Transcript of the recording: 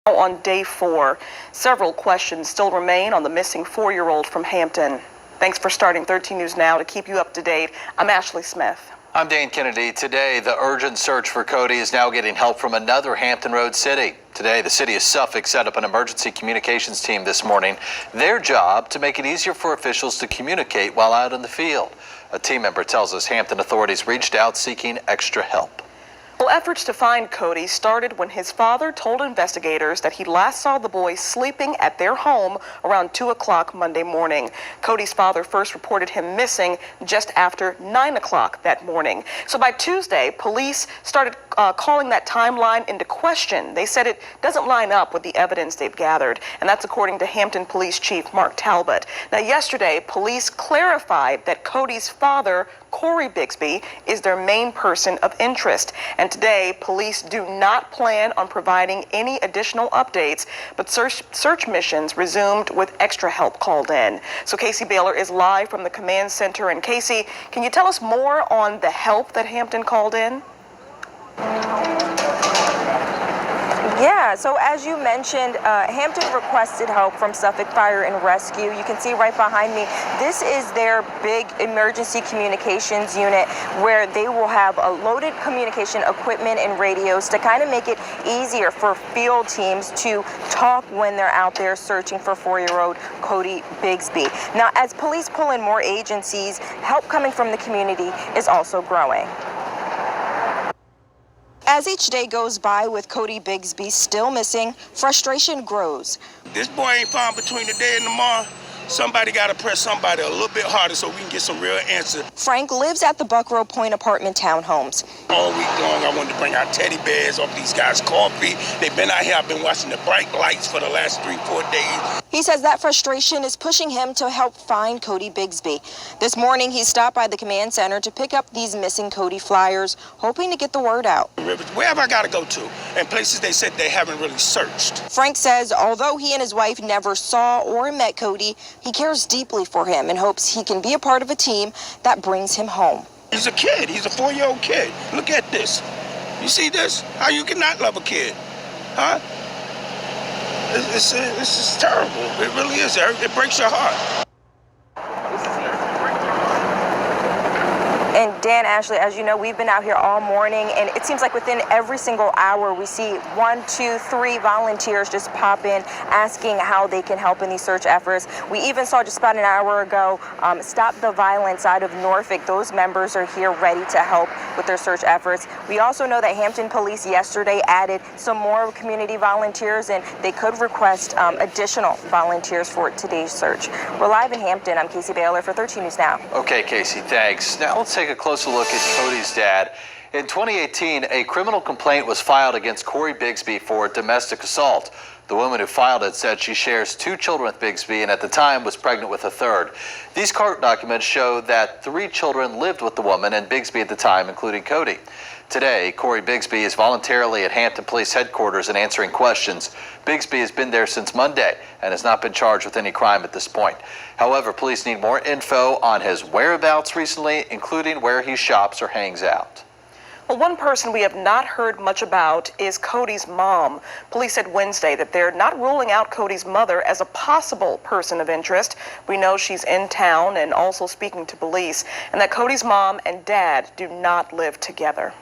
On day 4, several questions still remain on the missing 4-year-old from Hampton. Thanks for starting 13 News Now. To keep you up to date, I'm Ashley Smith. I'm Dan Kennedy. Today, the urgent search for Codi is now getting help from another Hampton Road city. Today, the city of Suffolk set up an emergency communications team this morning. Their job to make it easier for officials to communicate while out in the field. A team member tells us Hampton authorities reached out seeking extra help. Well, efforts to find Codi started when his father told investigators that he last saw the boy sleeping at their home around 2 o'clock Monday morning. Codi's father first reported him missing just after 9 o'clock that morning. So by Tuesday, police started calling that timeline into question. They said it doesn't line up with the evidence they've gathered, and that's according to Hampton Police Chief Mark Talbot. Now, yesterday, police clarified that Codi's father, Codi Bigsby, is their main person of interest. And today, police do not plan on providing any additional updates, but search missions resumed with extra help called in. So Casey Baylor is live from the command center. And Casey, can you tell us more on the help that Hampton called in? Yeah, so as you mentioned, Hampton requested help from Suffolk Fire and Rescue. You can see right behind me, this is their big emergency communications unit where they will have a loaded communication equipment and radios to kind of make it easier for field teams to talk when they're out there searching for 4-year-old Codi Bigsby. Now, as police pull in more agencies, help coming from the community is also growing. As each day goes by with Codi Bigsby still missing, frustration grows. This boy ain't found between today and tomorrow. Somebody got to press somebody a little bit harder so we can get some real answers. Frank lives at the Buckrow Point apartment townhomes. All week long, I wanted to bring out teddy bears, offer these guys coffee. They've been out here. I've been watching the bright lights for the last 3-4 days. He says that frustration is pushing him to help find Codi Bigsby. This morning, he stopped by the command center to pick up these missing Codi flyers, hoping to get the word out. Wherever I got to go to, and places they said they haven't really searched. Frank says although he and his wife never saw or met Codi, he cares deeply for him and hopes he can be a part of a team that brings him home. He's a kid. He's a 4-year-old kid. Look at this. You see this? How you cannot love a kid? Huh? This is terrible. It really is. It breaks your heart. And Dan, Ashley, as you know, we've been out here all morning, and it seems like within every single hour we see 1, 2, 3 volunteers just pop in asking how they can help in these search efforts. We even saw just about an hour ago Stop the Violence out of Norfolk. Those members are here ready to help with their search efforts. We also know that Hampton Police yesterday added some more community volunteers, and they could request additional volunteers for today's search. We're live in Hampton. I'm Casey Baylor for 13 News Now. Okay, Casey, thanks. Now let's take a closer look at Codi's dad. In 2018, a criminal complaint was filed against Codi Bigsby for domestic assault. The woman who filed it said she shares 2 children with Bigsby and at the time was pregnant with a 3rd. These court documents show that 3 children lived with the woman and Bigsby at the time, including Codi. Today, Codi Bigsby is voluntarily at Hampton Police Headquarters and answering questions. Bigsby has been there since Monday and has not been charged with any crime at this point. However, police need more info on his whereabouts recently, including where he shops or hangs out. Well, one person we have not heard much about is Codi's mom. Police said Wednesday that they're not ruling out Codi's mother as a possible person of interest. We know she's in town and also speaking to police, and that Codi's mom and dad do not live together.